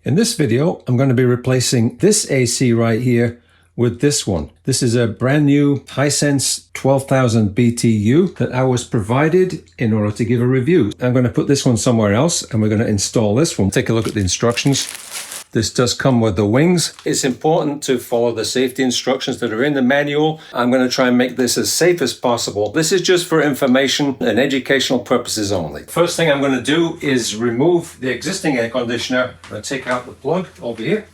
In this video, I'm going to be replacing this AC right here with this one. This is a brand new Hisense 12,000 BTU that I was provided in order to give a review. I'm going to put this one somewhere else and we're going to install this one. Take a look at the instructions. This does come with the wings. It's important to follow the safety instructions that are in the manual. I'm going to try and make this as safe as possible. This is just for information and educational purposes only. First thing I'm going to do is remove the existing air conditioner. I'm going to take out the plug over here.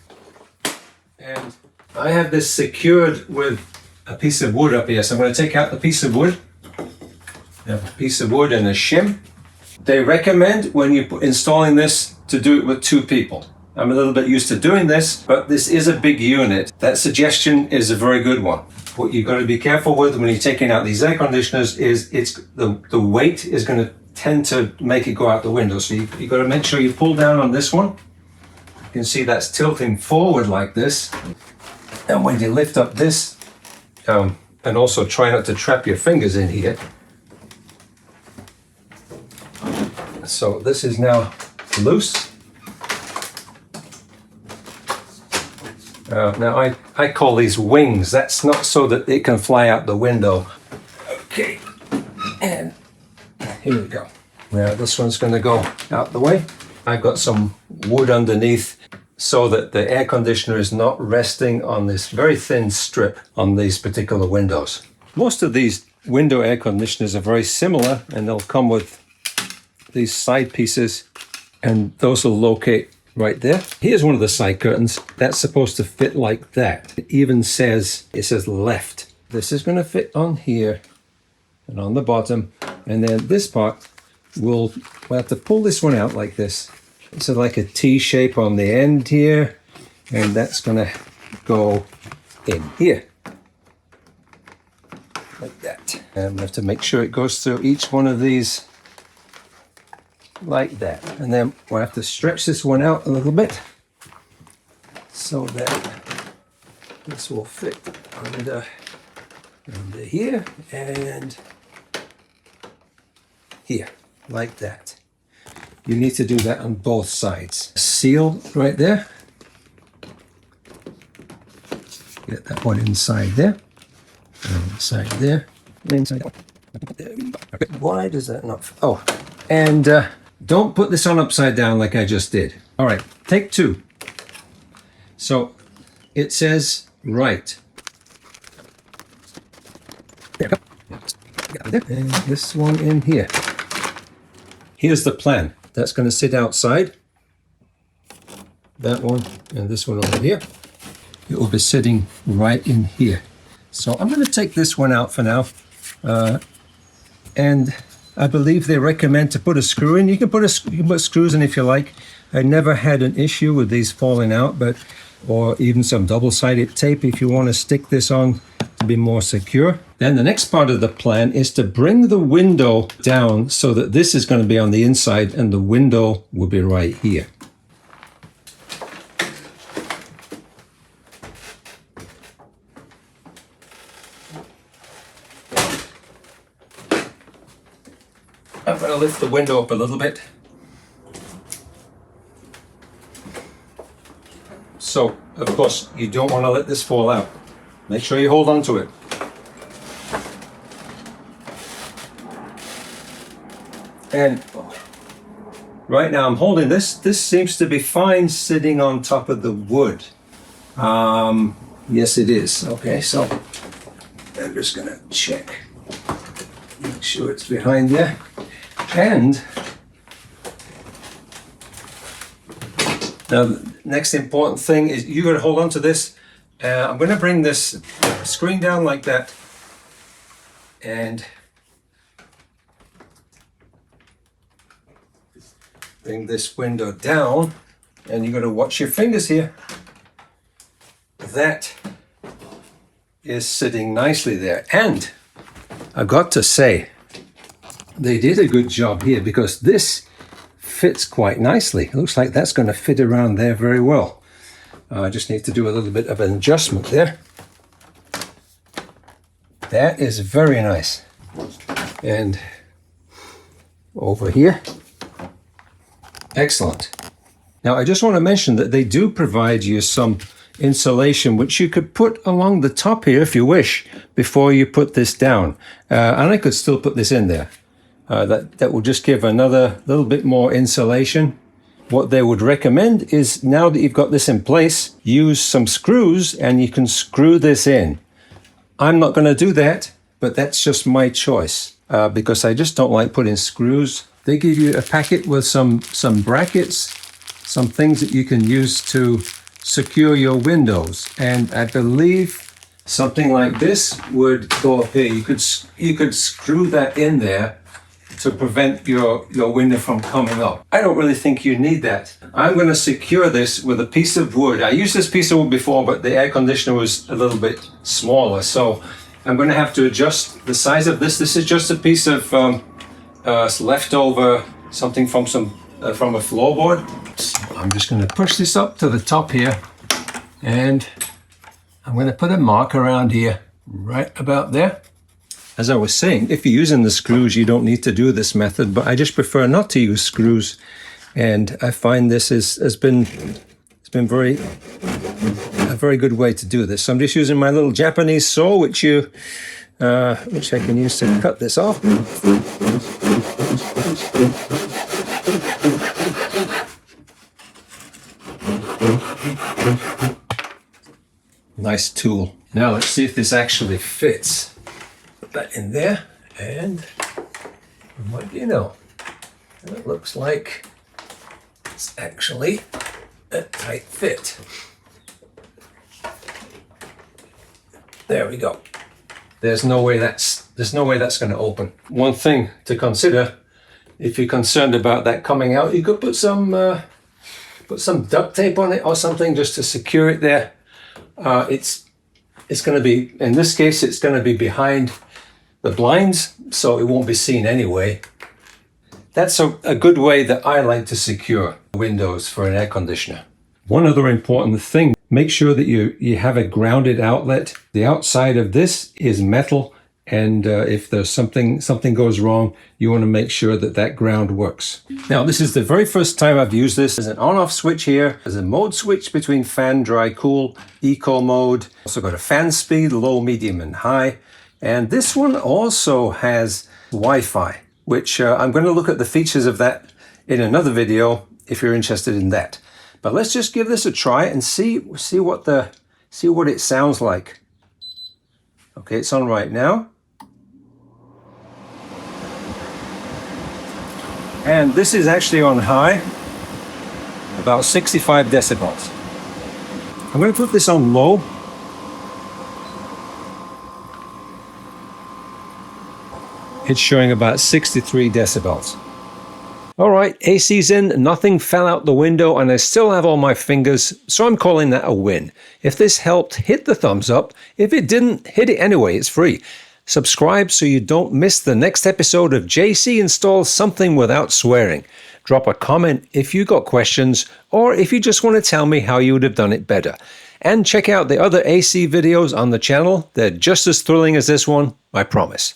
And I have this secured with a piece of wood up here. So I'm going to take out the piece of wood. I have a piece of wood and a shim. They recommend when you're installing this to do it with two people. I'm a little bit used to doing this, but this is a big unit. That suggestion is a very good one. What you've got to be careful with when you're taking out these air conditioners is the weight is going to tend to make it go out the window. So you've got to make sure you pull down on this one. You can see that's tilting forward like this. And when you lift up this, and also try not to trap your fingers in here. So this is now loose. Now I call these wings. That's not so that it can fly out the window. Okay, and here we go. Now this one's going to go out the way. I've got some wood underneath so that the air conditioner is not resting on this very thin strip on these particular windows. Most of these window air conditioners are very similar, and they'll come with these side pieces, and those will locate right there. Here's one of the side curtains. That's supposed to fit like that. It even says, left. This is going to fit on here and on the bottom. And then this part, we'll have to pull this one out like this. It's like a T shape on the end here. And that's going to go in here. Like that. And we have to make sure it goes through each one of these like that. And then we'll have to stretch this one out a little bit so that this will fit under here and here, like that. You need to do that on both sides. Seal right there. Get that one inside there. And inside there. And inside that one. There we go. Okay. Why does that not fit? Oh, and don't put this on upside down like I just did. All right, take two. So it says right. There we go. And this one in here. Here's the plan. That's going to sit outside. That one and this one over here. It will be sitting right in here. So I'm going to take this one out for now. And I believe they recommend to put a screw in. You can put screws in if you like. I never had an issue with these falling out, or even some double-sided tape if you want to stick this on to be more secure. Then the next part of the plan is to bring the window down so that this is going to be on the inside and the window will be right here. I'm going to lift the window up a little bit. So, of course, you don't want to let this fall out. Make sure you hold on to it. And right now I'm holding this. This seems to be fine sitting on top of the wood. Yes, it is. Okay, so I'm just going to check. Make sure it's behind there. And now the next important thing is you got to hold on to this. I'm going to bring this screen down like that and bring this window down, and you got to watch your fingers here. That is sitting nicely there. And I've got to say, they did a good job here because this fits quite nicely. It looks like that's going to fit around there very well. I just need to do a little bit of an adjustment there. That is very nice. And over here, excellent. Now, I just want to mention that they do provide you some insulation, which you could put along the top here if you wish, before you put this down. And I could still put this in there. That will just give another little bit more insulation. What they would recommend is, now that you've got this in place, use some screws and you can screw this in. I'm not going to do that, but that's just my choice, because I just don't like putting screws. They give you a packet with some brackets, some things that you can use to secure your windows. And I believe something like this would go up here. You could screw that in there to prevent your window from coming up. I don't really think you need that. I'm going to secure this with a piece of wood. I used this piece of wood before, but the air conditioner was a little bit smaller, so I'm going to have to adjust the size of this. This is just a piece of leftover something from a floorboard. So I'm just going to push this up to the top here, and I'm going to put a mark around here, right about there. As I was saying, if you're using the screws, you don't need to do this method, but I just prefer not to use screws. And I find this has been a very good way to do this. So I'm just using my little Japanese saw, which I can use to cut this off. Nice tool. Now let's see if this actually fits. Put that in there, and what do you know? It looks like it's actually a tight fit. There we go. There's no way that's going to open. One thing to consider, if you're concerned about that coming out, you could put some duct tape on it or something just to secure it there. It's going to be, in this case, it's going to be behind the blinds, so it won't be seen anyway. That's a good way that I like to secure windows for an air conditioner. One other important thing, make sure that you have a grounded outlet. The outside of this is metal, and if there's something goes wrong, you want to make sure that ground works. Now, this is the very first time I've used this. There's an on-off switch here. There's a mode switch between fan, dry, cool, eco mode. Also got a fan speed, low, medium, and high. And this one also has Wi-Fi, which I'm going to look at the features of that in another video if you're interested in that. But let's just give this a try and see what it sounds like. Okay, it's on right now. And this is actually on high, about 65 decibels. I'm going to put this on low. It's showing about 63 decibels. All right, AC's in, nothing fell out the window, and I still have all my fingers, so I'm calling that a win. If this helped, hit the thumbs up. If it didn't, hit it anyway, it's free. Subscribe so you don't miss the next episode of JC Installs Something Without Swearing. Drop a comment if you got questions, or if you just want to tell me how you would have done it better. And check out the other AC videos on the channel. They're just as thrilling as this one, I promise.